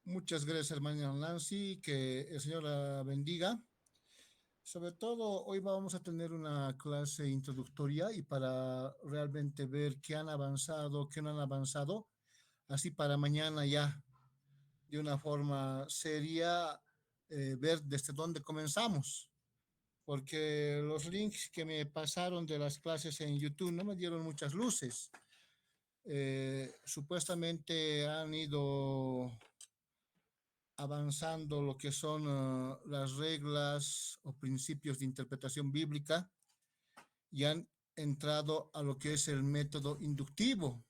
Muchas gracias, hermana Nancy, que el Señor la bendiga. Sobre todo, hoy vamos a tener una clase introductoria y para realmente ver qué han avanzado, qué no han avanzado, así para mañana ya, de una forma seria, ver desde dónde comenzamos. Porque los links que me pasaron de las clases en YouTube no me dieron muchas luces. Supuestamente han ido avanzando lo que son las reglas o principios de interpretación bíblica y han entrado a lo que es el método inductivo.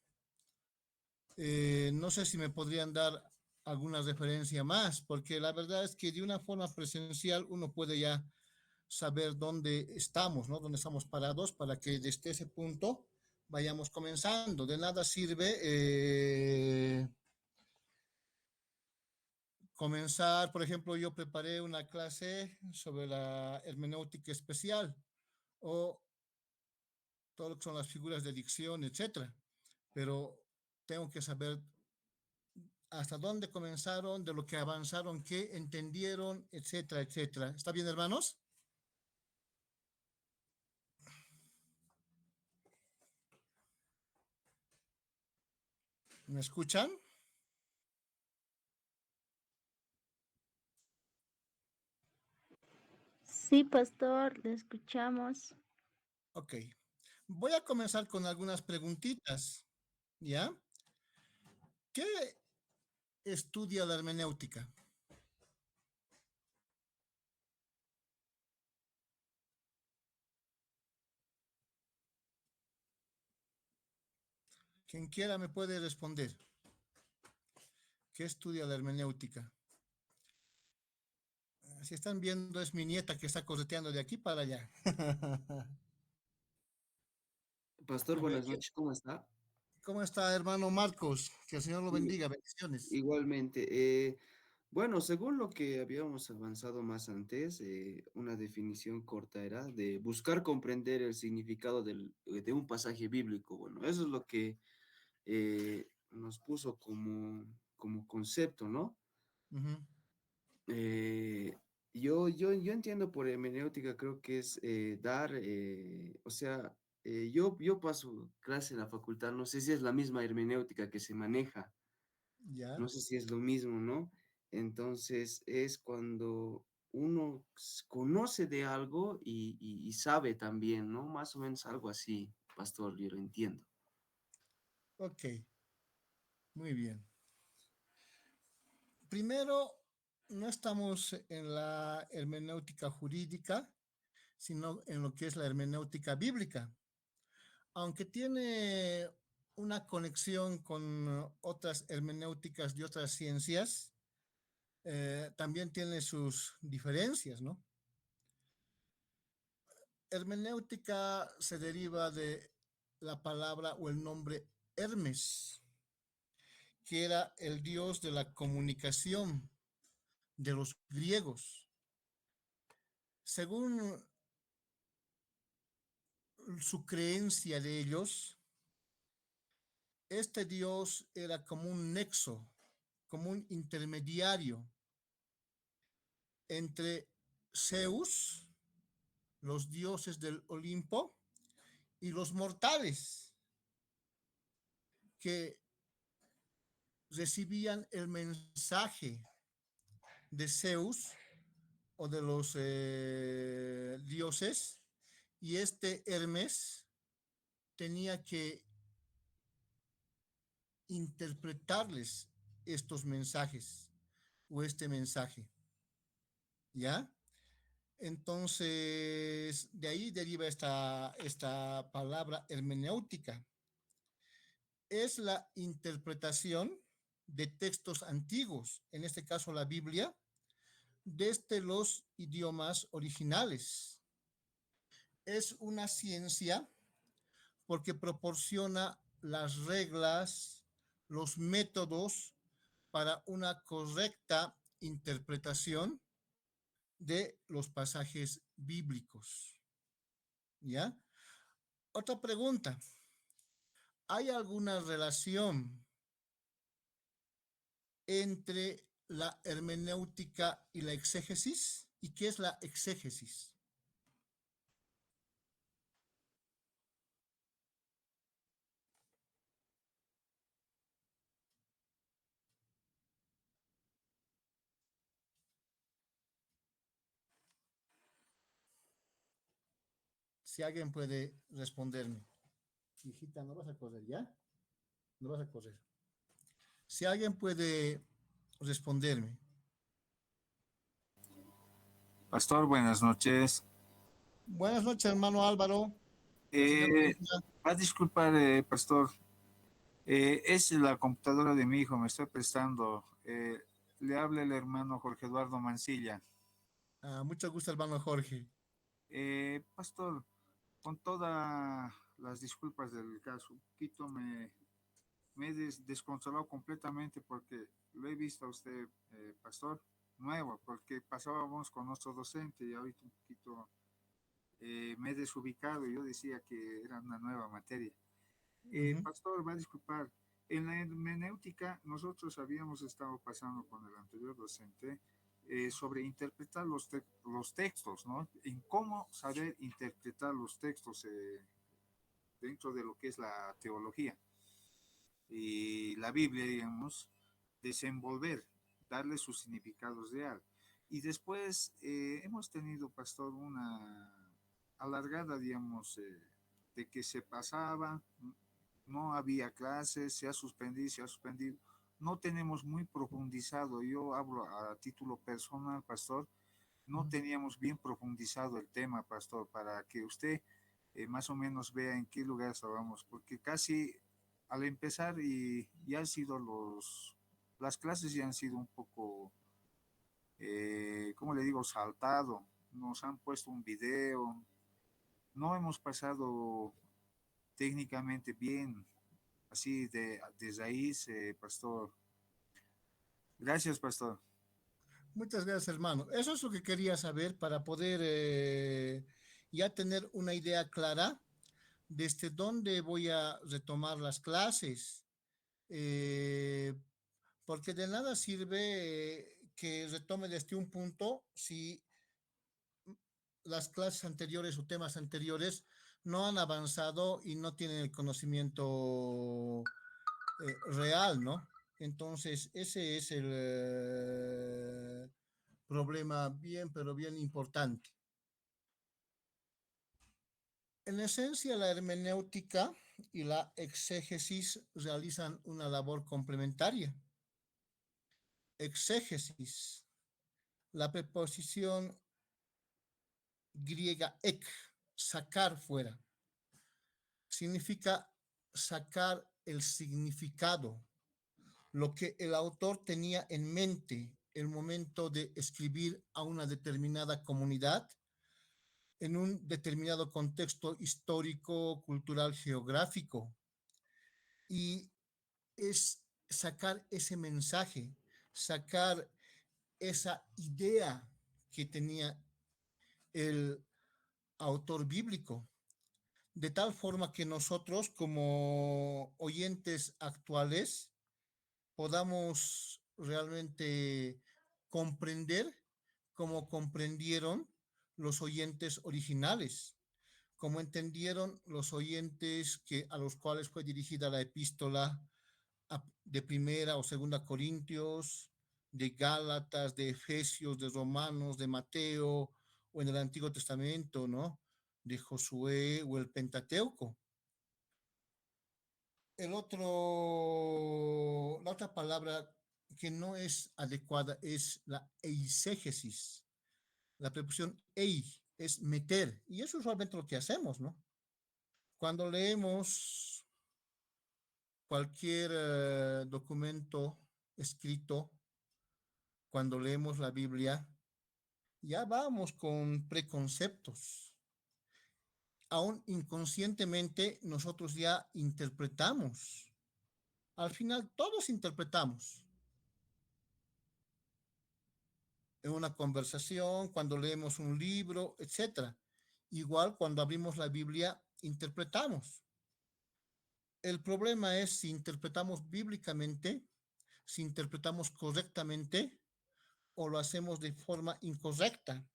No sé si me podrían dar alguna referencia más, porque la verdad es que de una forma presencial uno puede ya saber dónde estamos, ¿no? Dónde estamos parados para que desde ese punto vayamos comenzando. De nada sirve comenzar, por ejemplo, yo preparé una clase sobre la hermenéutica especial o todo lo que son las figuras de dicción, etcétera. Pero tengo que saber hasta dónde comenzaron, de lo que avanzaron, qué entendieron, etcétera, etcétera. ¿Está bien, hermanos? ¿Me escuchan? Sí, pastor, le escuchamos. Ok. Voy a comenzar con algunas preguntitas, ¿ya? ¿Qué estudia la hermenéutica? Quien quiera me puede responder. ¿Qué estudia la hermenéutica? Si están viendo, es mi nieta que está correteando de aquí para allá. Pastor, A ver, buenas noches, ¿cómo está? ¿cómo está, hermano Marcos? Que el Señor lo I- bendiga. Bendiciones. Igualmente, bueno, según lo que habíamos avanzado más antes, una definición corta era de buscar comprender el significado de un pasaje bíblico. Bueno, eso es lo que nos puso como concepto, ¿no? Ujú. Yo entiendo por hermenéutica, creo que es dar, o sea, yo paso clase en la facultad, no sé si es la misma hermenéutica que se maneja. Ya, No sé si es lo mismo, ¿no? Entonces es cuando uno conoce de algo y sabe también, ¿no? Más o menos algo así, pastor, yo lo entiendo. ok, muy bien. Primero, no estamos en la hermenéutica jurídica, sino en lo que es la hermenéutica bíblica. Aunque tiene una conexión con otras hermenéuticas de otras ciencias, también tiene sus diferencias, ¿no? Hermenéutica se deriva de la palabra o el nombre Hermes, que era el dios de la comunicación de los griegos. Según su creencia de ellos, este dios era como un nexo, como un intermediario entre Zeus, los dioses del Olimpo, y los mortales que recibían el mensaje de Zeus o de los dioses, y este Hermes tenía que interpretarles estos mensajes o este mensaje, ¿ya? Entonces, de ahí deriva esta palabra hermenéutica. Es la interpretación de textos antiguos, en este caso la Biblia, desde los idiomas originales. Es una ciencia porque proporciona las reglas, los métodos para una correcta interpretación de los pasajes bíblicos. ¿Ya? Otra pregunta. ¿Hay alguna relación entre la hermenéutica y la exégesis. ¿Y qué es la exégesis? Si alguien puede responderme. Hijita, no vas a correr, ¿ya? No vas a correr. Si alguien puede responderme. Pastor, buenas noches. Buenas noches, hermano Álvaro. El Señor lo Eh, bendiga. Va a disculpar, pastor. Es la computadora de mi hijo, me estoy prestando. Le habla el hermano Jorge Eduardo Mancilla. Mucho gusto, hermano Jorge. Pastor, con todas las disculpas del caso, un poquito me he desconsolado completamente porque lo he visto a usted, pastor, nuevo, porque pasábamos con nuestro docente y ahorita un poquito me he desubicado y yo decía que era una nueva materia. Ujú. Pastor, va a disculpar, en la hermenéutica nosotros habíamos estado pasando con el anterior docente sobre interpretar los textos, ¿no? En cómo saber interpretar los textos dentro de lo que es la teología y la Biblia, digamos, desenvolver, darle su significado real. Y después hemos tenido, pastor, una alargada, digamos, de que se pasaba, no había clases, se ha suspendido. No tenemos muy profundizado, yo hablo a título personal, pastor, no teníamos bien profundizado el tema, pastor, para que usted más o menos vea en qué lugar estábamos, porque casi al empezar y ya han sido las clases ya han sido un poco, ¿cómo le digo?, saltado, nos han puesto un video, no hemos pasado técnicamente bien, así de raíz, pastor. Gracias, pastor. Muchas gracias, hermano. Eso es lo que quería saber para poder ya tener una idea clara desde dónde voy a retomar las clases. Eh, Porque de nada sirve que retome desde un punto si las clases anteriores o temas anteriores no han avanzado y no tienen el conocimiento real, ¿no? Entonces, ese es el problema bien, pero bien importante. En esencia, la hermenéutica y la exégesis realizan una labor complementaria. Exégesis, la preposición griega ek, sacar fuera, significa sacar el significado, lo que el autor tenía en mente el momento de escribir a una determinada comunidad en un determinado contexto histórico, cultural, geográfico. Y es sacar ese mensaje, sacar esa idea que tenía el autor bíblico, de tal forma que nosotros como oyentes actuales podamos realmente comprender como comprendieron los oyentes originales, como entendieron los oyentes que, a los cuales fue dirigida la epístola de primera o segunda Corintios, de Gálatas, de Efesios, de Romanos, de Mateo, o en el Antiguo Testamento, ¿no? De Josué o el Pentateuco. La otra palabra que no es adecuada es la eisegesis. La preposición ei es meter, y eso es realmente lo que hacemos, ¿no? Cuando leemos cualquier documento escrito, cuando leemos la Biblia, ya vamos con preconceptos. Aún inconscientemente nosotros ya interpretamos. Al final todos interpretamos. En una conversación, cuando leemos un libro, etcétera. Igual cuando abrimos la Biblia, interpretamos. El problema es si interpretamos bíblicamente si interpretamos correctamente o lo hacemos de forma incorrecta.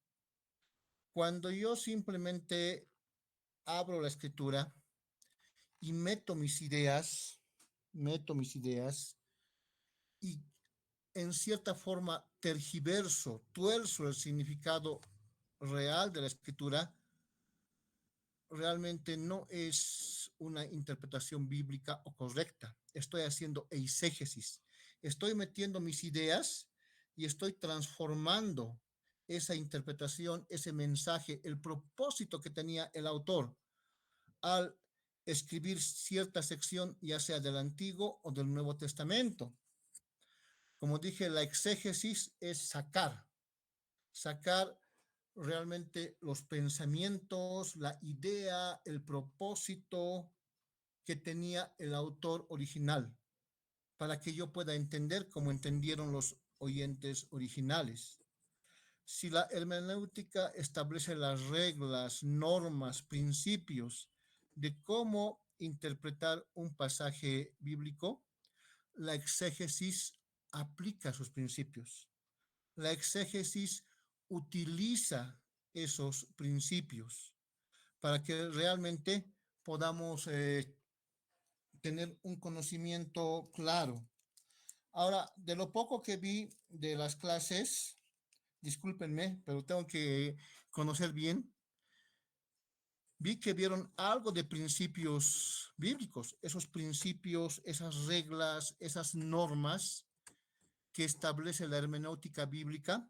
Cuando yo simplemente abro la escritura y meto mis ideas y en cierta forma tergiverso, tuerzo el significado real de la escritura, realmente no es una interpretación bíblica o correcta. Estoy haciendo eisegesis. Estoy metiendo mis ideas y estoy transformando esa interpretación, ese mensaje, el propósito que tenía el autor al escribir cierta sección, ya sea del Antiguo o del Nuevo Testamento. Como dije, la exégesis es sacar realmente los pensamientos, la idea, el propósito que tenía el autor original, para que yo pueda entender como entendieron los oyentes originales. Si la hermenéutica establece las reglas, normas, principios de cómo interpretar un pasaje bíblico, la exégesis aplica sus principios. La exégesis utiliza esos principios para que realmente podamos tener un conocimiento claro. Ahora, de lo poco que vi de las clases, discúlpenme, pero tengo que conocer bien, vi que vieron algo de principios bíblicos, esos principios, esas reglas, esas normas que establece la hermenéutica bíblica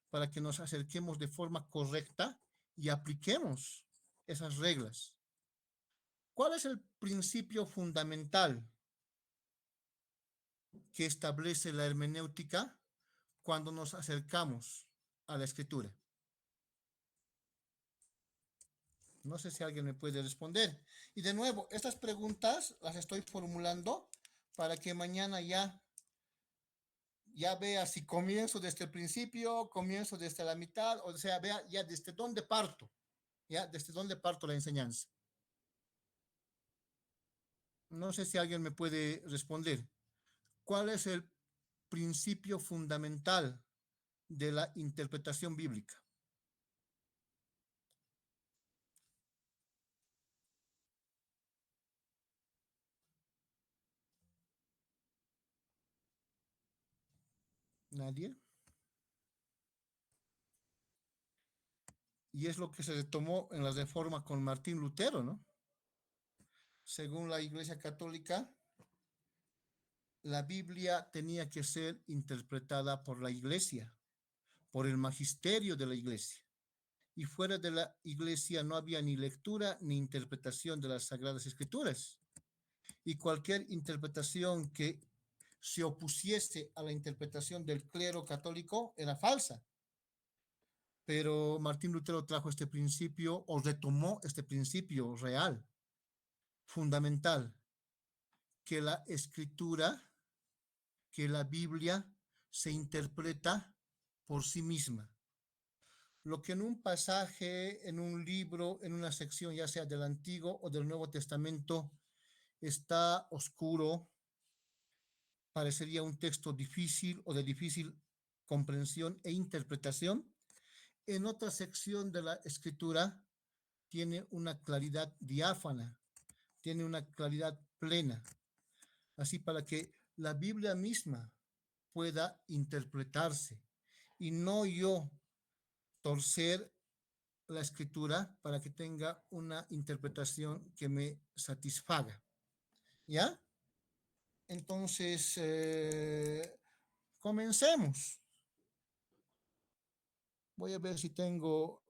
para que nos acerquemos de forma correcta y apliquemos esas reglas. ¿Cuál es el principio fundamental que establece la hermenéutica cuando nos acercamos a la escritura? No sé si alguien me puede responder. Y de nuevo, estas preguntas las estoy formulando para que mañana ya vea si comienzo desde el principio, comienzo desde la mitad, o sea, vea ya desde dónde parto, ya desde dónde parto la enseñanza. No sé si alguien me puede responder. ¿Cuál es el principio fundamental de la interpretación bíblica? ¿Nadie? Y es lo que se retomó en la Reforma con Martín Lutero, ¿no? Según la Iglesia Católica, la Biblia tenía que ser interpretada por la Iglesia, por el magisterio de la Iglesia. Y fuera de la Iglesia no había ni lectura ni interpretación de las Sagradas Escrituras. Y cualquier interpretación que se opusiese a la interpretación del clero católico era falsa. Pero Martín Lutero trajo este principio o retomó este principio real, fundamental, que la escritura, que la Biblia se interpreta por sí misma. Lo que en un pasaje, en un libro, en una sección, ya sea del Antiguo o del Nuevo Testamento, está oscuro, parecería un texto difícil o de difícil comprensión e interpretación, en otra sección de la escritura tiene una claridad diáfana, tiene una claridad plena, así para que la Biblia misma pueda interpretarse y no yo torcer la escritura para que tenga una interpretación que me satisfaga. ¿Ya? Entonces, comencemos. Voy a ver si tengo...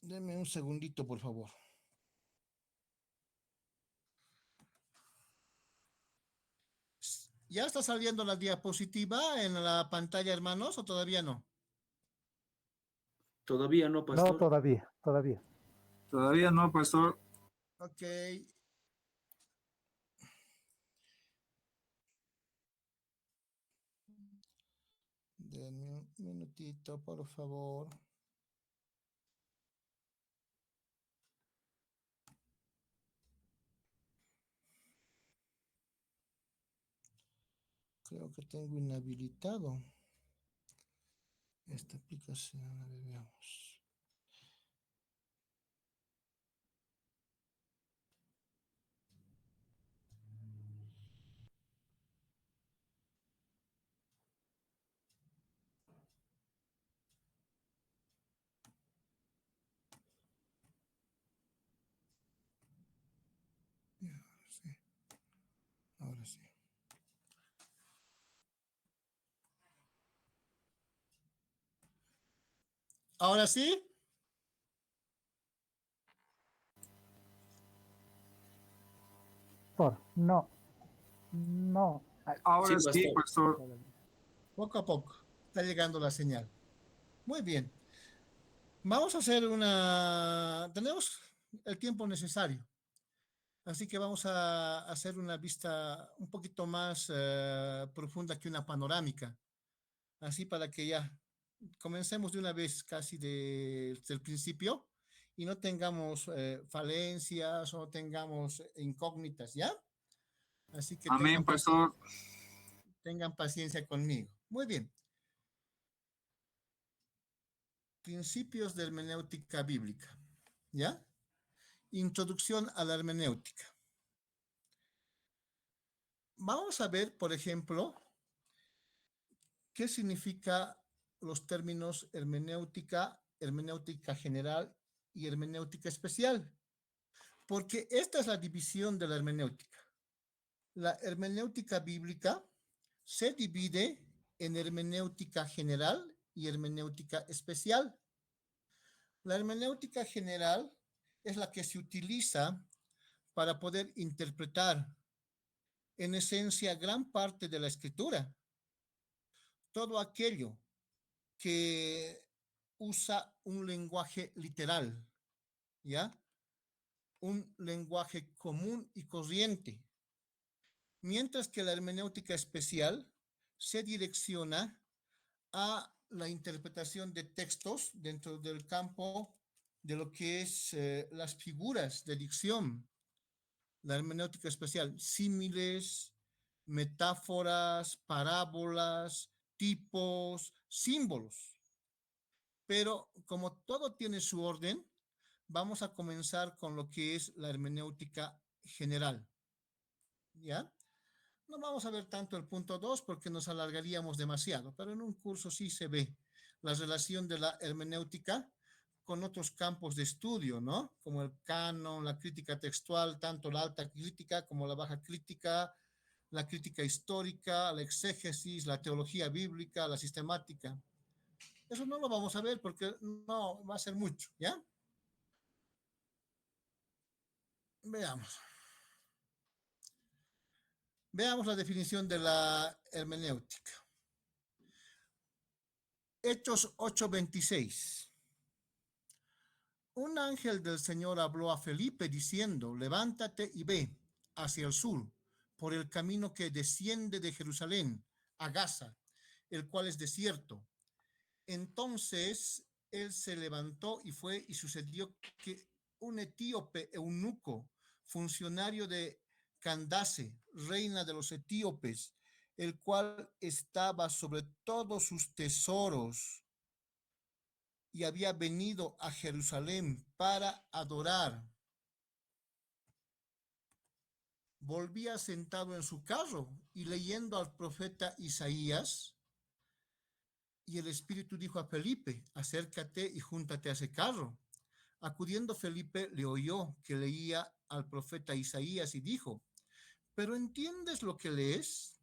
Denme un segundito, por favor. ¿Ya está saliendo la diapositiva en la pantalla, hermanos, o todavía no? Todavía no, No, pastor. todavía. Todavía no, pastor. Ok. Denme un minutito, por favor. Creo que tengo inhabilitado esta aplicación. A ver, veamos. Ya, ahora sí. Ahora sí. ¿Ahora sí? No, no. Sí, Ahora sí, pastor. pastor. Poco a poco. Está llegando la señal. Muy bien. Vamos a hacer una... Tenemos el tiempo necesario. Así que vamos a hacer una vista un poquito más profunda que una panorámica. Así para que ya comencemos de una vez casi desde el principio y no tengamos falencias o no tengamos incógnitas, ¿ya? Así que Amén, pastor. tengan paciencia conmigo. Muy bien. Principios de hermenéutica bíblica, ¿ya? Introducción a la hermenéutica. Vamos a ver, por ejemplo, qué significa los términos hermenéutica, hermenéutica general y hermenéutica especial, porque esta es la división de la hermenéutica. La hermenéutica bíblica se divide en hermenéutica general y hermenéutica especial. La hermenéutica general es la que se utiliza para poder interpretar en esencia gran parte de la escritura. Todo aquello que usa un lenguaje literal, ¿ya? Un lenguaje común y corriente. Mientras que la hermenéutica especial se direcciona a la interpretación de textos dentro del campo de lo que es las figuras de dicción. La hermenéutica especial, símiles, metáforas, parábolas, tipos, símbolos. Pero como todo tiene su orden, vamos a comenzar con lo que es la hermenéutica general. ¿Ya? No vamos a ver tanto el punto 2 porque nos alargaríamos demasiado, pero en un curso sí se ve la relación de la hermenéutica con otros campos de estudio, ¿no? Como el canon, la crítica textual, tanto la alta crítica como la baja crítica, la crítica histórica, la exégesis, la teología bíblica, la sistemática. Eso no lo vamos a ver porque no va a ser mucho, ¿ya? Veamos. Veamos la definición de la hermenéutica. Hechos 8:26. Un ángel del Señor habló a Felipe diciendo, levántate y ve hacia el sur, por el camino que desciende de Jerusalén a Gaza, el cual es desierto. Entonces él se levantó y fue, y sucedió que un etíope eunuco, funcionario de Candace, reina de los etíopes, el cual estaba sobre todos sus tesoros y había venido a Jerusalén para adorar, volvía sentado en su carro y leyendo al profeta Isaías, y el Espíritu dijo a Felipe, acércate y júntate a ese carro. Acudiendo Felipe le oyó que leía al profeta Isaías y dijo, ¿pero entiendes lo que lees?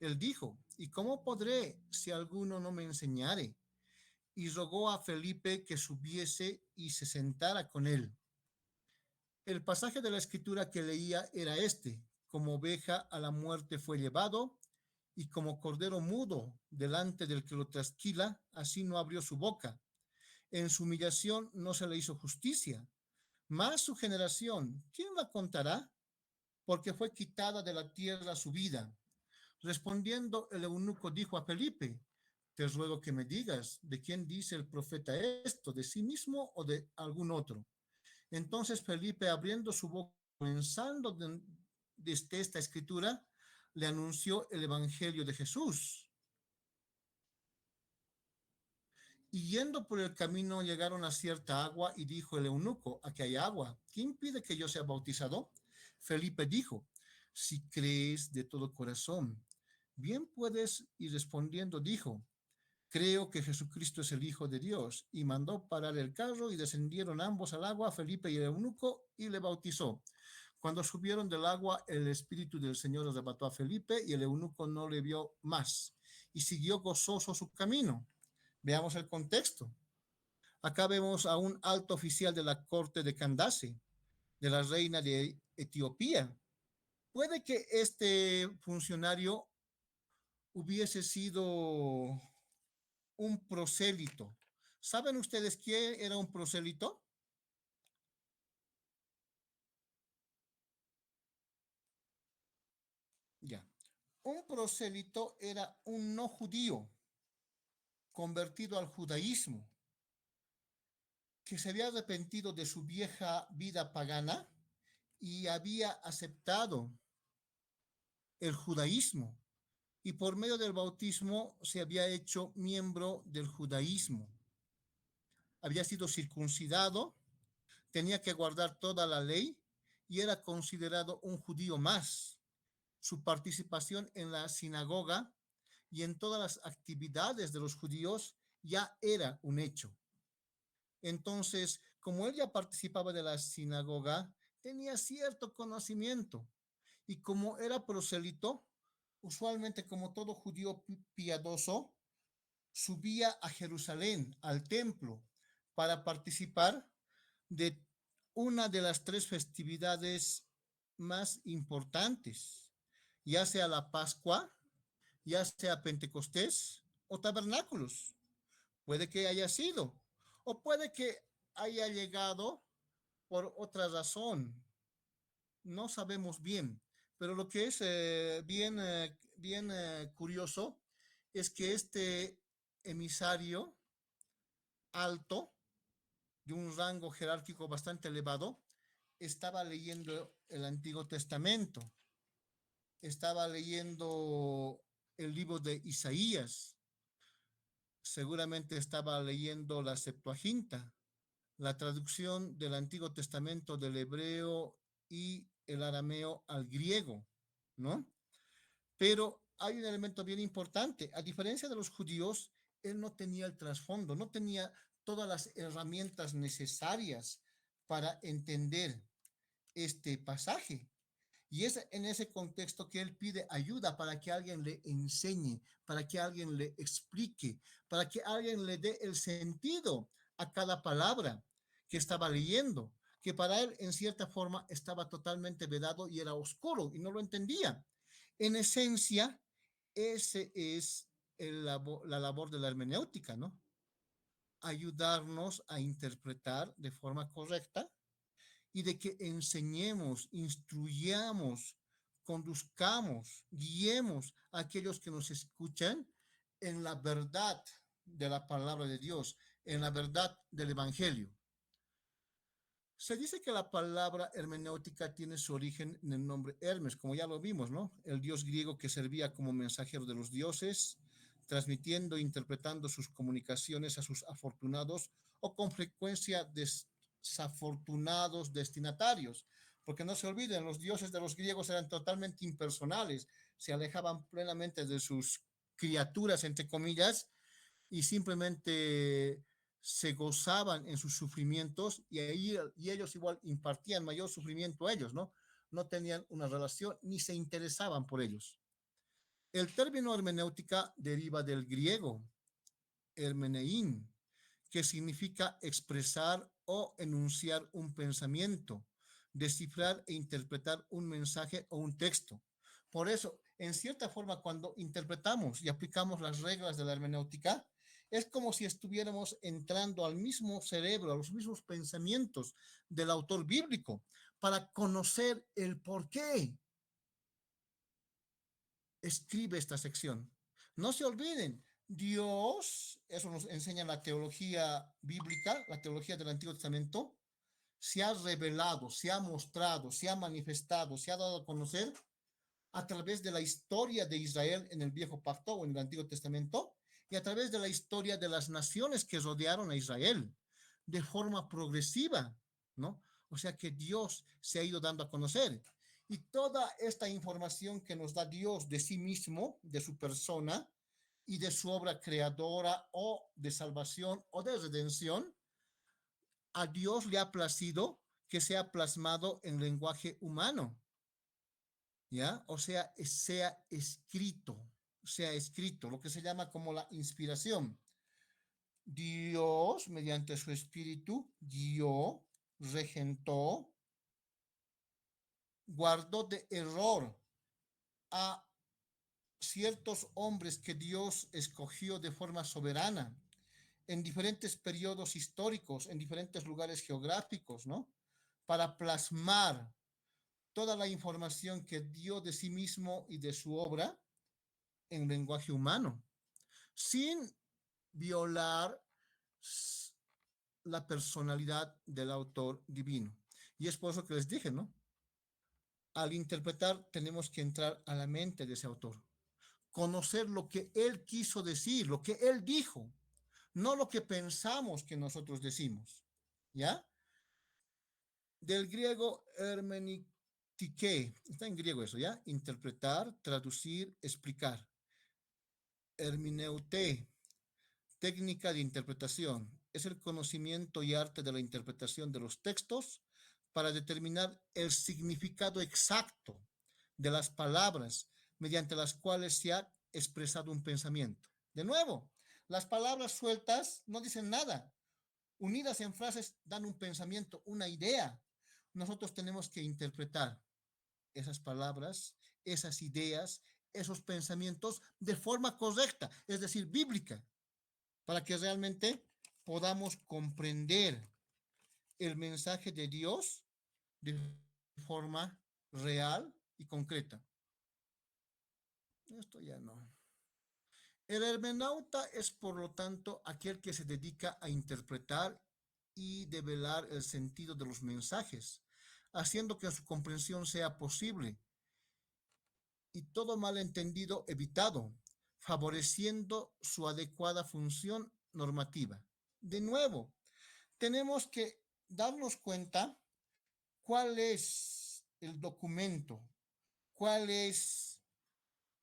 Él dijo, ¿y cómo podré si alguno no me enseñare? Y rogó a Felipe que subiese y se sentara con él. El pasaje de la escritura que leía era este, como oveja a la muerte fue llevado, y como cordero mudo delante del que lo trasquila, así no abrió su boca. En su humillación no se le hizo justicia. Mas su generación, ¿quién la contará? Porque fue quitada de la tierra su vida. Respondiendo el eunuco dijo a Felipe, te ruego que me digas, ¿de quién dice el profeta esto? ¿De sí mismo o de algún otro? Entonces Felipe, abriendo su boca, comenzando desde esta escritura, le anunció el evangelio de Jesús. Y yendo por el camino llegaron a cierta agua y dijo el eunuco, aquí hay agua, ¿quién impide que yo sea bautizado? Felipe dijo, si crees de todo corazón, bien puedes, y respondiendo dijo, creo que Jesucristo es el Hijo de Dios, y mandó parar el carro y descendieron ambos al agua, Felipe y el eunuco, y le bautizó. Cuando subieron del agua, el Espíritu del Señor arrebató a Felipe y el eunuco no le vio más y siguió gozoso su camino. Veamos el contexto. Acá vemos a un alto oficial de la corte de Candace, de la reina de Etiopía. Puede que este funcionario hubiese sido un prosélito. ¿Saben ustedes quién era un prosélito? Ya. Un prosélito era un no judío convertido al judaísmo, que se había arrepentido de su vieja vida pagana y había aceptado el judaísmo. Y por medio del bautismo se había hecho miembro del judaísmo. Había sido circuncidado, tenía que guardar toda la ley y era considerado un judío más. Su participación en la sinagoga y en todas las actividades de los judíos ya era un hecho. Entonces, como él ya participaba de la sinagoga, tenía cierto conocimiento. Y como era prosélito, usualmente como todo judío piadoso, subía a Jerusalén, al templo, para participar de una de las tres festividades más importantes, ya sea la Pascua, ya sea Pentecostés o Tabernáculos. Puede que haya sido, o puede que haya llegado por otra razón. No sabemos bien, pero lo que es bien curioso es que este emisario alto, de un rango jerárquico bastante elevado, estaba leyendo el Antiguo Testamento, estaba leyendo el libro de Isaías, seguramente estaba leyendo la Septuaginta, la traducción del Antiguo Testamento del hebreo y el arameo al griego, ¿no? Pero hay un elemento bien importante. A diferencia de los judíos, él no tenía el trasfondo, no tenía todas las herramientas necesarias para entender este pasaje. Y es en ese contexto que él pide ayuda para que alguien le enseñe, para que alguien le explique, para que alguien le dé el sentido a cada palabra que estaba leyendo, que para él en cierta forma estaba totalmente vedado y era oscuro y no lo entendía. En esencia, ese es la labor de la hermenéutica, ¿no? Ayudarnos a interpretar de forma correcta y de que enseñemos, instruyamos, conduzcamos, guiemos a aquellos que nos escuchan en la verdad de la palabra de Dios, en la verdad del Evangelio. Se dice que la palabra hermenéutica tiene su origen en el nombre Hermes, como ya lo vimos, ¿no? El dios griego que servía como mensajero de los dioses, transmitiendo e interpretando sus comunicaciones a sus afortunados o con frecuencia desafortunados destinatarios. Porque no se olviden, los dioses de los griegos eran totalmente impersonales, se alejaban plenamente de sus criaturas, entre comillas, y simplemente se gozaban en sus sufrimientos y ellos igual impartían mayor sufrimiento a ellos, ¿no? No tenían una relación ni se interesaban por ellos. El término hermenéutica deriva del griego hermenein, que significa expresar o enunciar un pensamiento, descifrar e interpretar un mensaje o un texto. Por eso, en cierta forma, cuando interpretamos y aplicamos las reglas de la hermenéutica, es como si estuviéramos entrando al mismo cerebro, a los mismos pensamientos del autor bíblico, para conocer el por qué escribe esta sección. No se olviden, Dios, eso nos enseña la teología bíblica, la teología del Antiguo Testamento, se ha revelado, se ha mostrado, se ha manifestado, se ha dado a conocer a través de la historia de Israel en el Viejo Pacto o en el Antiguo Testamento y a través de la historia de las naciones que rodearon a Israel de forma progresiva, ¿no? O sea que Dios se ha ido dando a conocer. Y toda esta información que nos da Dios de sí mismo, de su persona y de su obra creadora o de salvación o de redención, a Dios le ha placido que sea plasmado en lenguaje humano, ¿ya? O sea escrito, lo que se llama como la inspiración. Dios, mediante su espíritu, guió, regentó, guardó de error a ciertos hombres que Dios escogió de forma soberana en diferentes periodos históricos, en diferentes lugares geográficos, ¿no? Para plasmar toda la información que dio de sí mismo y de su obra en lenguaje humano, sin violar la personalidad del autor divino. Y es por eso que les dije, ¿no? Al interpretar tenemos que entrar a la mente de ese autor, conocer lo que él quiso decir, lo que él dijo, no lo que pensamos que nosotros decimos, ¿ya? Del griego hermenitike, está en griego eso, ¿ya? Interpretar, traducir, explicar. Hermeneute, técnica de interpretación, es el conocimiento y arte de la interpretación de los textos para determinar el significado exacto de las palabras mediante las cuales se ha expresado un pensamiento. De nuevo, las palabras sueltas no dicen nada. Unidas en frases dan un pensamiento, una idea. Nosotros tenemos que interpretar esas palabras, esas ideas, esos pensamientos de forma correcta, es decir, bíblica, para que realmente podamos comprender el mensaje de Dios de forma real y concreta. Esto ya no. El hermenauta es, por lo tanto, aquel que se dedica a interpretar y develar el sentido de los mensajes, haciendo que su comprensión sea posible y todo malentendido evitado, favoreciendo su adecuada función normativa. De nuevo, tenemos que darnos cuenta cuál es el documento, cuál es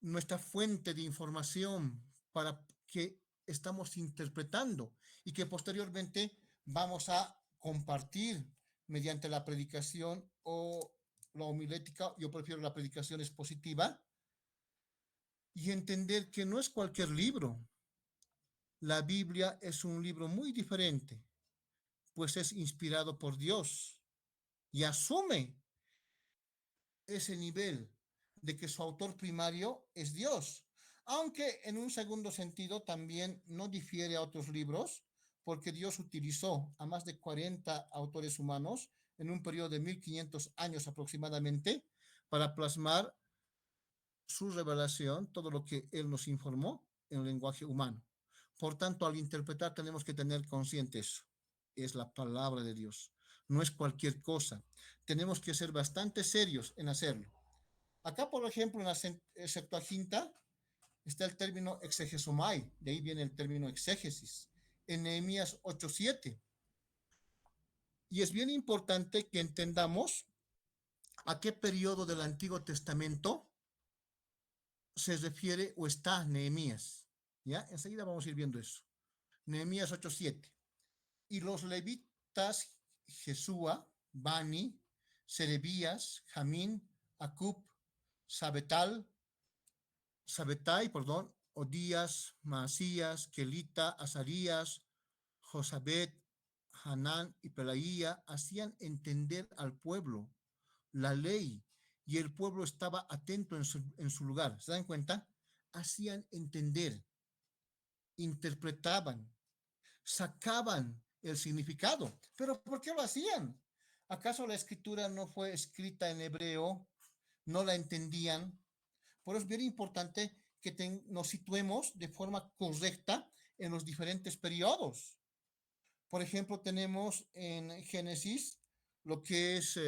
nuestra fuente de información para que estamos interpretando y que posteriormente vamos a compartir mediante la predicación o la homilética. Yo prefiero la predicación expositiva, y entender que no es cualquier libro. La Biblia es un libro muy diferente, pues es inspirado por Dios y asume ese nivel de que su autor primario es Dios, aunque en un segundo sentido también no difiere a otros libros, porque Dios utilizó a más de 40 autores humanos en un periodo de 1500 años aproximadamente para plasmar su revelación, todo lo que Él nos informó en lenguaje humano. Por tanto, al interpretar tenemos que tener consciente eso. Es la palabra de Dios. No es cualquier cosa. Tenemos que ser bastante serios en hacerlo. Acá, por ejemplo, en la Septuaginta está el término exegesomai, de ahí viene el término exégesis, en Nehemías 8:7. Y es bien importante que entendamos a qué periodo del Antiguo Testamento se refiere o está Nehemías. ¿Ya? Enseguida vamos a ir viendo eso. Nehemías 8:7. Y los levitas Jesúa, Bani, Serebías, Jamín, Acub, Sabetai, Odías, Maasías, Kelita, Azarías, Josabet, Hanán y Pelaía hacían entender al pueblo la ley, y el pueblo estaba atento en su lugar. ¿Se dan cuenta? Hacían entender, interpretaban, sacaban el significado. ¿Pero por qué lo hacían? ¿Acaso la escritura no fue escrita en hebreo? ¿No la entendían? Por eso es bien importante que nos situemos de forma correcta en los diferentes periodos. Por ejemplo, tenemos en Génesis lo que es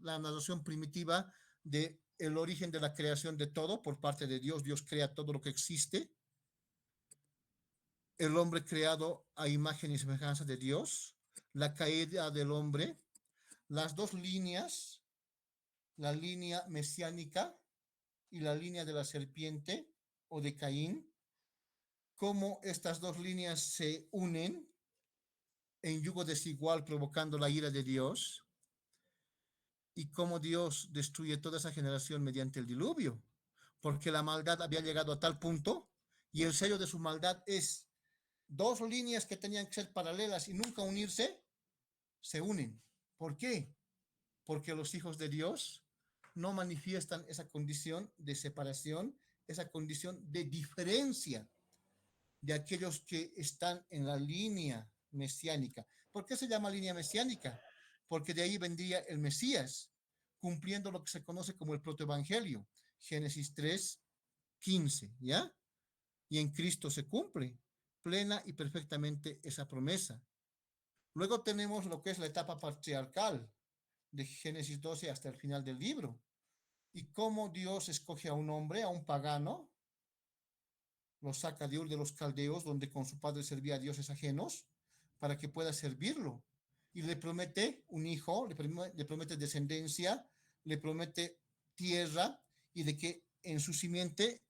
la narración primitiva de el origen de la creación de todo por parte de Dios. Dios crea todo lo que existe. El hombre creado a imagen y semejanza de Dios. La caída del hombre. Las dos líneas, la línea mesiánica y la línea de la serpiente o de Caín, cómo estas dos líneas se unen en yugo desigual provocando la ira de Dios y cómo Dios destruye toda esa generación mediante el diluvio, porque la maldad había llegado a tal punto y el sello de su maldad es dos líneas que tenían que ser paralelas y nunca unirse, se unen. ¿Por qué? Porque los hijos de Dios no manifiestan esa condición de separación, esa condición de diferencia de aquellos que están en la línea mesiánica. ¿Por qué se llama línea mesiánica? Porque de ahí vendría el Mesías, cumpliendo lo que se conoce como el protoevangelio, Génesis 3:15, ¿ya? Y en Cristo se cumple plena y perfectamente esa promesa. Luego tenemos lo que es la etapa patriarcal, de Génesis 12 hasta el final del libro, y cómo Dios escoge a un hombre, a un pagano, lo saca de Ur de los Caldeos, donde con su padre servía a dioses ajenos, para que pueda servirlo. Y le promete un hijo, le promete descendencia, le promete tierra, y de que en su simiente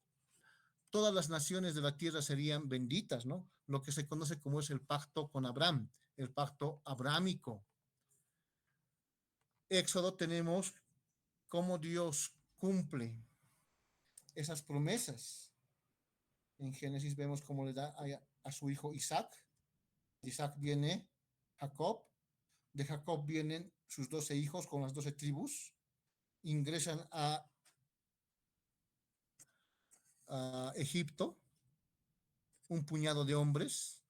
todas las naciones de la tierra serían benditas, ¿no? Lo que se conoce como es el pacto con Abraham, el pacto abrámico. Éxodo tenemos cómo Dios cumple esas promesas. En Génesis vemos cómo le da a su hijo Isaac. De Isaac viene Jacob. De Jacob vienen sus 12 hijos con las 12 tribus. Ingresan a Egipto, un puñado de hombres.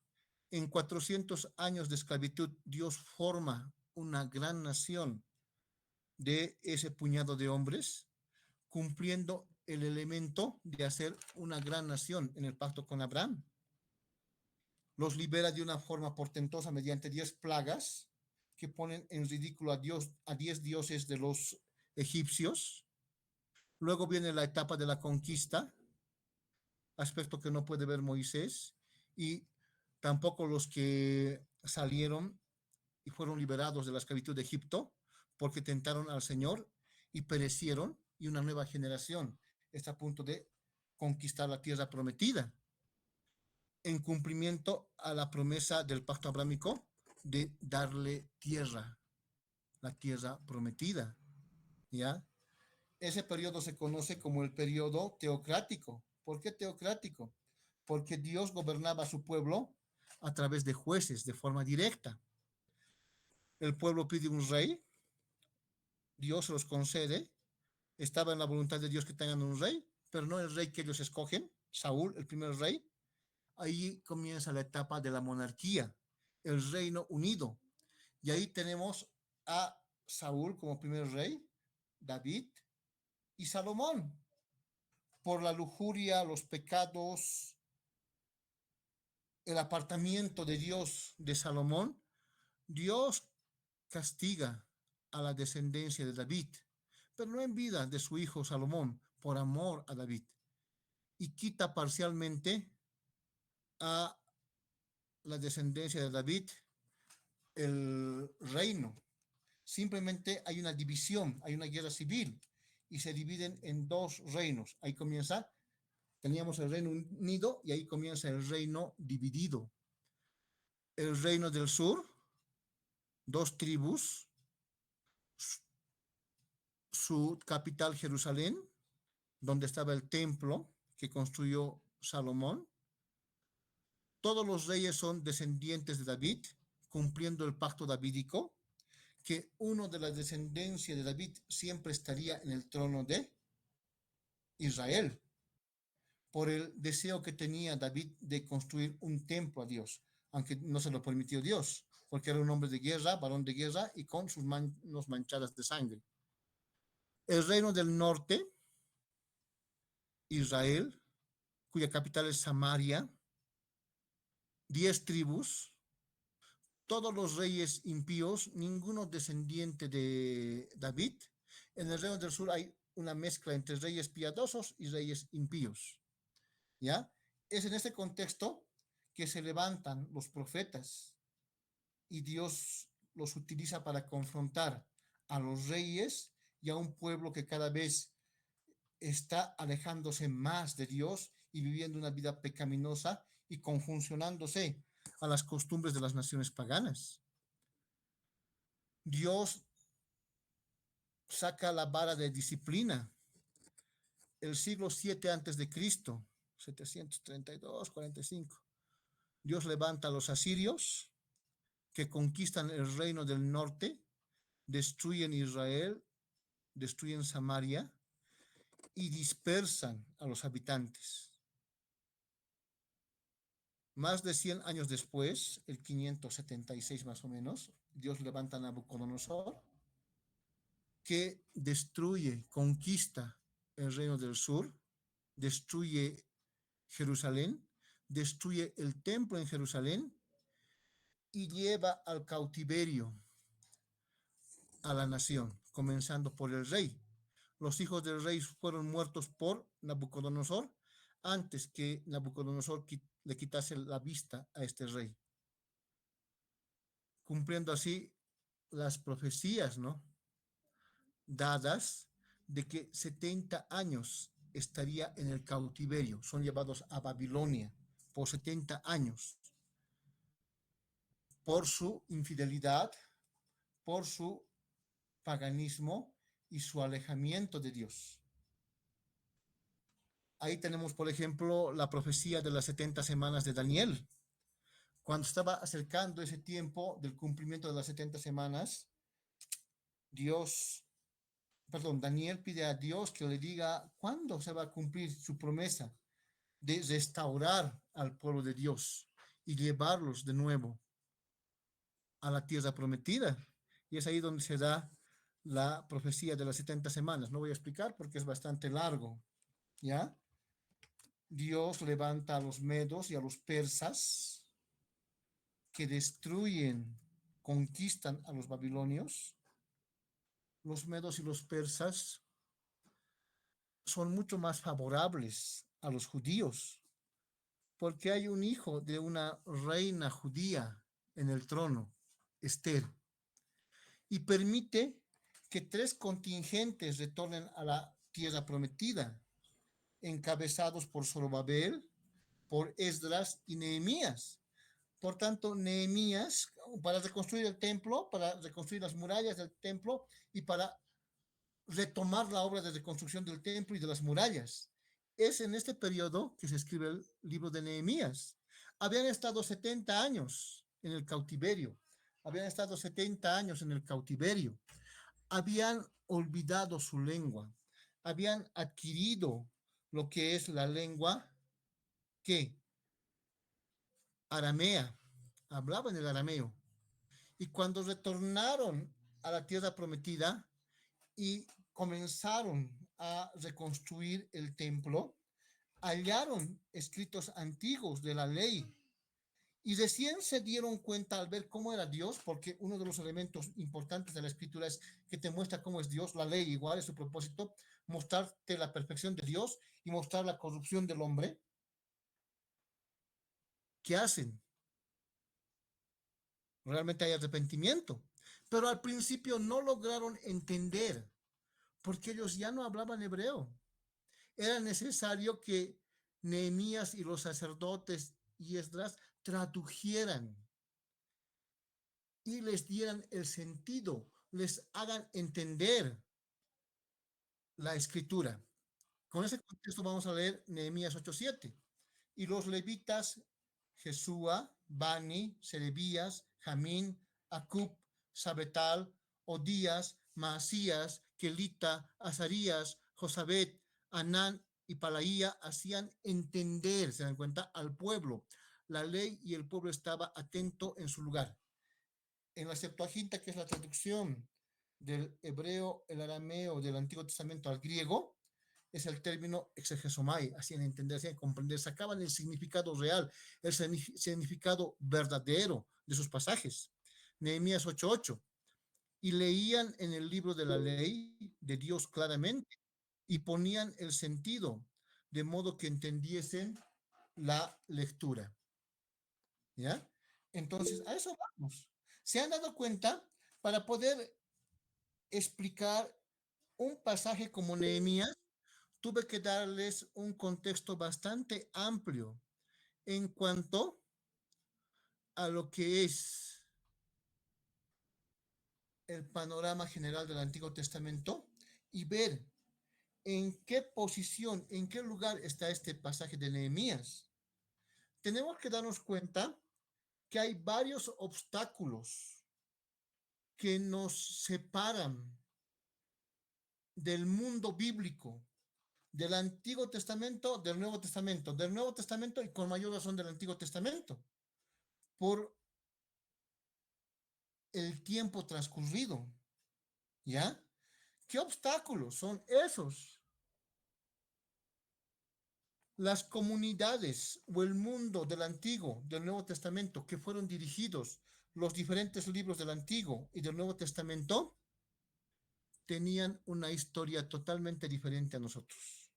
En 400 años de esclavitud, Dios forma una gran nación de ese puñado de hombres, cumpliendo el elemento de hacer una gran nación en el pacto con Abraham. Los libera de una forma portentosa mediante 10 plagas que ponen en ridículo a 10 dioses de los egipcios. Luego viene la etapa de la conquista, aspecto que no puede ver Moisés, y tampoco los que salieron y fueron liberados de la esclavitud de Egipto, porque tentaron al Señor y perecieron, y una nueva generación está a punto de conquistar la tierra prometida, en cumplimiento a la promesa del pacto abrámico de darle tierra, la tierra prometida, ¿ya? Ese periodo se conoce como el periodo teocrático. ¿Por qué teocrático? Porque Dios gobernaba a su pueblo a través de jueces, de forma directa. El pueblo pide un rey, Dios se los concede, estaba en la voluntad de Dios que tengan un rey, pero no el rey que ellos escogen, Saúl, el primer rey. Ahí comienza la etapa de la monarquía, el reino unido. Y ahí tenemos a Saúl como primer rey, David y Salomón. Por la lujuria, los pecados, el apartamiento de Dios de Salomón, Dios castiga a la descendencia de David, pero no en vida de su hijo Salomón, por amor a David, y quita parcialmente a la descendencia de David el reino. Simplemente hay una división, hay una guerra civil, y se dividen en dos reinos. Ahí comienza, teníamos el Reino Unido y ahí comienza el reino dividido. El reino del sur, dos tribus, su capital Jerusalén, donde estaba el templo que construyó Salomón. Todos los reyes son descendientes de David, cumpliendo el pacto davídico, que uno de la descendencia de David siempre estaría en el trono de Israel, por el deseo que tenía David de construir un templo a Dios, aunque no se lo permitió Dios, porque era un hombre de guerra, varón de guerra, y con sus manos manchadas de sangre. El reino del norte, Israel, cuya capital es Samaria, 10 tribus, todos los reyes impíos, ninguno descendiente de David. En el reino del sur hay una mezcla entre reyes piadosos y reyes impíos, ¿ya? Es en este contexto que se levantan los profetas y Dios los utiliza para confrontar a los reyes y a un pueblo que cada vez está alejándose más de Dios y viviendo una vida pecaminosa y conjuncionándose a las costumbres de las naciones paganas. Dios saca la vara de disciplina. El siglo 7 antes de Cristo, 732, 45. Dios levanta a los asirios que conquistan el reino del norte, destruyen Israel, destruyen Samaria y dispersan a los habitantes. Más de 100 años después, el 576 más o menos, Dios levanta a Nabucodonosor, que destruye, conquista el reino del sur, destruye Jerusalén, destruye el templo en Jerusalén y lleva al cautiverio a la nación, comenzando por el rey. Los hijos del rey fueron muertos por Nabucodonosor antes que Nabucodonosor le quitase la vista a este rey, cumpliendo así las profecías, ¿no?, dadas de que 70 años estaría en el cautiverio. Son llevados a Babilonia por 70 años por su infidelidad, por su paganismo y su alejamiento de Dios. Ahí tenemos, por ejemplo, la profecía de las 70 semanas de Daniel. Cuando estaba acercando ese tiempo del cumplimiento de las 70 semanas, Daniel pide a Dios que le diga cuándo se va a cumplir su promesa de restaurar al pueblo de Dios y llevarlos de nuevo a la tierra prometida. Y es ahí donde se da la profecía de las 70 semanas. No voy a explicar porque es bastante largo, ¿ya? Dios levanta a los medos y a los persas que destruyen, conquistan a los babilonios. Los medos y los persas son mucho más favorables a los judíos porque hay un hijo de una reina judía en el trono, Esther, y permite que 3 contingentes retornen a la tierra prometida, encabezados por Zorobabel, por Esdras y Nehemías. Por tanto, Nehemías, para reconstruir el templo, para reconstruir las murallas del templo y para retomar la obra de reconstrucción del templo y de las murallas. Es en este periodo que se escribe el libro de Nehemías. Habían estado 70 años en el cautiverio, habían estado 70 años en el cautiverio, habían olvidado su lengua, habían adquirido lo que es la lengua que aramea, hablaban el arameo, y cuando retornaron a la tierra prometida y comenzaron a reconstruir el templo, hallaron escritos antiguos de la ley y recién se dieron cuenta al ver cómo era Dios, porque uno de los elementos importantes de la escritura es que te muestra cómo es Dios. La ley igual es su propósito, mostrarte la perfección de Dios y mostrar la corrupción del hombre. ¿Qué hacen? Realmente hay arrepentimiento, pero al principio no lograron entender porque ellos ya no hablaban hebreo. Era necesario que Nehemías y los sacerdotes y Esdras tradujeran y les dieran el sentido, les hagan entender la escritura. Con ese contexto vamos a leer Nehemías 8:7. Y los levitas, Jesúa, Bani, Serebías, Jamín, Acub, Sabetal, Odías, Maasías, Kelita, Azarías, Josabet, Anán y Palaía hacían entender, se dan cuenta, al pueblo. La ley y el pueblo estaba atento en su lugar. En la Septuaginta, que es la traducción del hebreo, el arameo del Antiguo Testamento al griego, es el término exegesomai, hacían entender, hacían comprender, sacaban el significado real, el significado verdadero de sus pasajes. Nehemías 8:8. Y leían en el libro de la ley de Dios claramente, y ponían el sentido, de modo que entendiesen la lectura. ¿Ya? Entonces, a eso vamos. ¿Se han dado cuenta? Para poder explicar un pasaje como Nehemías, tuve que darles un contexto bastante amplio en cuanto a lo que es el panorama general del Antiguo Testamento y ver en qué posición, en qué lugar está este pasaje de Nehemías. Tenemos que darnos cuenta que hay varios obstáculos que nos separan del mundo bíblico, del Antiguo Testamento, del Nuevo Testamento y con mayor razón del Antiguo Testamento, por el tiempo transcurrido, ¿ya? ¿Qué obstáculos son esos? Las comunidades o el mundo del Antiguo, del Nuevo Testamento, que fueron dirigidos los diferentes libros del Antiguo y del Nuevo Testamento, tenían una historia totalmente diferente a nosotros.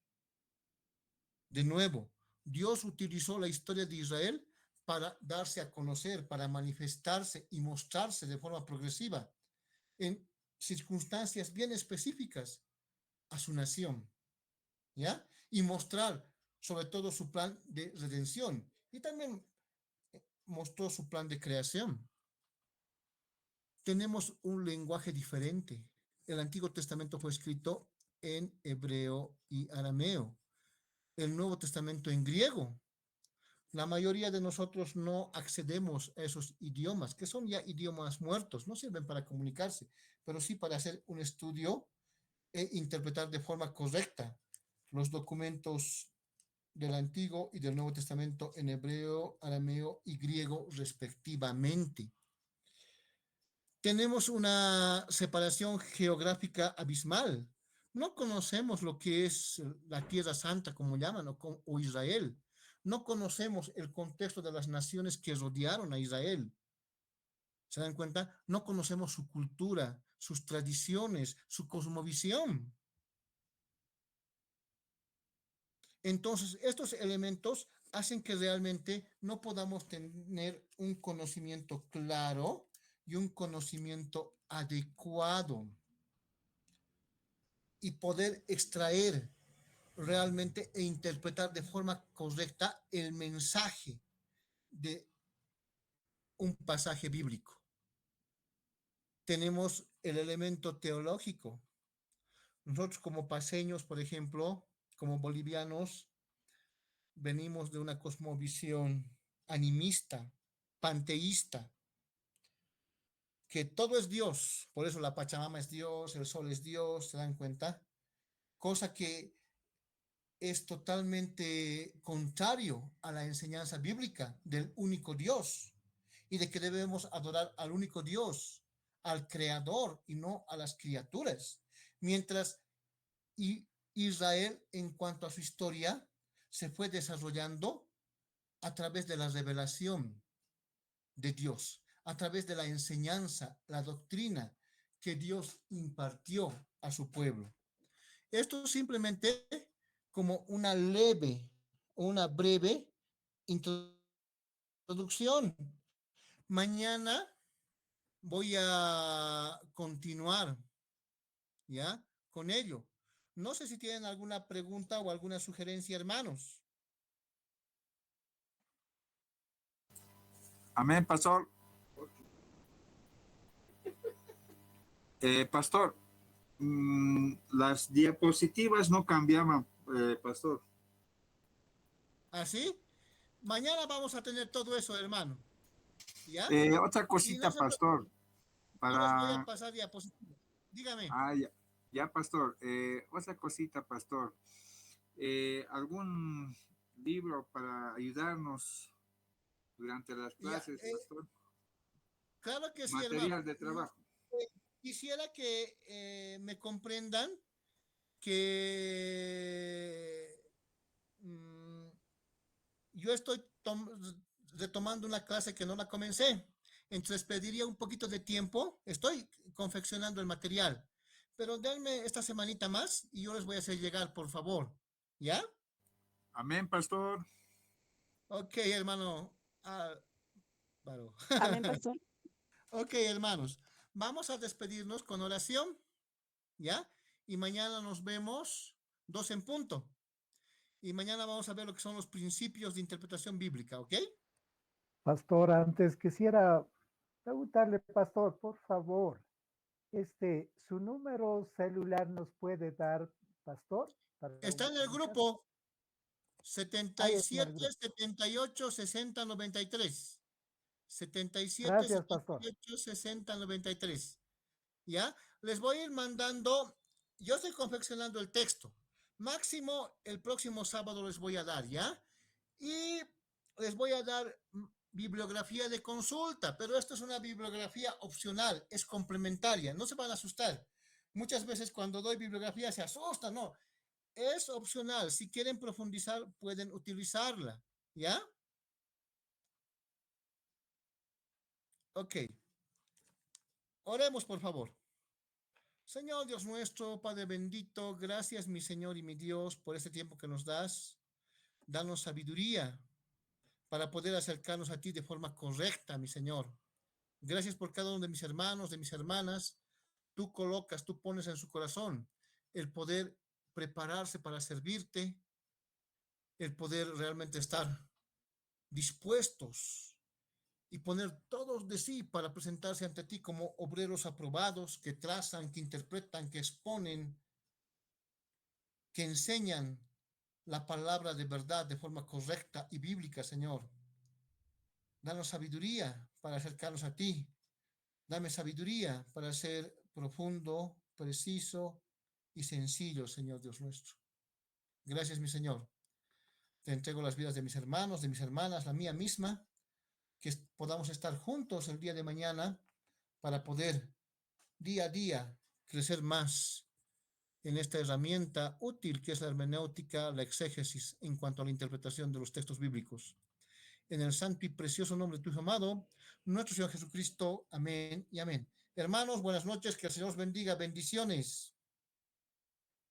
De nuevo, Dios utilizó la historia de Israel para darse a conocer, para manifestarse y mostrarse de forma progresiva en circunstancias bien específicas a su nación, ¿ya? Y mostrar sobre todo su plan de redención y también mostró su plan de creación. Tenemos un lenguaje diferente. El Antiguo Testamento fue escrito en hebreo y arameo. El Nuevo Testamento en griego. La mayoría de nosotros no accedemos a esos idiomas, que son ya idiomas muertos, no sirven para comunicarse, pero sí para hacer un estudio e interpretar de forma correcta los documentos del Antiguo y del Nuevo Testamento en hebreo, arameo y griego respectivamente. Tenemos una separación geográfica abismal. No conocemos lo que es la Tierra Santa, como llaman, o Israel. No conocemos el contexto de las naciones que rodearon a Israel. ¿Se dan cuenta? No conocemos su cultura, sus tradiciones, su cosmovisión. Entonces, estos elementos hacen que realmente no podamos tener un conocimiento claro y un conocimiento adecuado y poder extraer realmente e interpretar de forma correcta el mensaje de un pasaje bíblico. Tenemos el elemento teológico. Nosotros como paseños, por ejemplo, como bolivianos, venimos de una cosmovisión animista, panteísta, que todo es Dios, por eso la Pachamama es Dios, el sol es Dios, ¿se dan cuenta? Cosa que es totalmente contrario a la enseñanza bíblica del único Dios y de que debemos adorar al único Dios, al Creador y no a las criaturas. Mientras Israel, en cuanto a su historia, se fue desarrollando a través de la revelación de Dios, a través de la enseñanza, la doctrina que Dios impartió a su pueblo. Esto simplemente como una leve, una breve introducción. Mañana voy a continuar, ¿ya? Con ello. No sé si tienen alguna pregunta o alguna sugerencia, hermanos. Amén, pastor. Pastor, las diapositivas no cambiaban, pastor. ¿Así? Mañana vamos a tener todo eso, hermano. ¿Ya? Otra Y no cosita, se pastor, no los voy a para... pasar diapositivas. Dígame. Ah, ya, ya, pastor. Otra cosita, pastor. ¿Algún libro para ayudarnos durante las Ya, clases, pastor? claro que sí, Material hermano. de trabajo. Quisiera que me comprendan que yo estoy retomando una clase que no la comencé. Entonces pediría un poquito de tiempo. Estoy confeccionando el material, pero denme esta semanita más y yo les voy a hacer llegar, por favor. ¿Ya? Amén, pastor. Ok, hermano. Álvaro. Amén, pastor. Ok, hermanos. Vamos a despedirnos con oración. ¿Ya? Y mañana nos vemos 2 en punto. Y mañana vamos a ver lo que son los principios de interpretación bíblica, ¿ok? Pastor, antes quisiera preguntarle, pastor, por favor, su número celular nos puede dar, pastor, para Está en el comunicar. grupo Ahí en el 77 grupo. 78 60 93. 77 Gracias, pastor. 78 60 93. ¿Ya? Les voy a ir mandando, yo estoy confeccionando el texto. Máximo el próximo sábado les voy a dar, ¿ya? Y les voy a dar bibliografía de consulta, pero esto es una bibliografía opcional, es complementaria, no se van a asustar. Muchas veces cuando doy bibliografía se asustan, no, es opcional, si quieren profundizar pueden utilizarla, ¿ya? Ok, oremos por favor. Señor Dios nuestro, Padre bendito, gracias mi Señor y mi Dios por este tiempo que nos das. Danos sabiduría para poder acercarnos a ti de forma correcta, mi Señor. Gracias por cada uno de mis hermanos, de mis hermanas. Tú colocas, tú pones en su corazón el poder prepararse para servirte, el poder realmente estar dispuestos y poner todos de sí para presentarse ante ti como obreros aprobados que trazan, que interpretan, que exponen, que enseñan la palabra de verdad de forma correcta y bíblica, Señor. Danos sabiduría para acercarnos a ti. Dame sabiduría para ser profundo, preciso y sencillo, Señor Dios nuestro. Gracias, mi Señor. Te entrego las vidas de mis hermanos, de mis hermanas, la mía misma, que podamos estar juntos el día de mañana para poder día a día crecer más en esta herramienta útil que es la hermenéutica, la exégesis en cuanto a la interpretación de los textos bíblicos. En el santo y precioso nombre de tu Hijo amado, nuestro Señor Jesucristo. Amén y amén. Hermanos, buenas noches, que el Señor os bendiga. Bendiciones.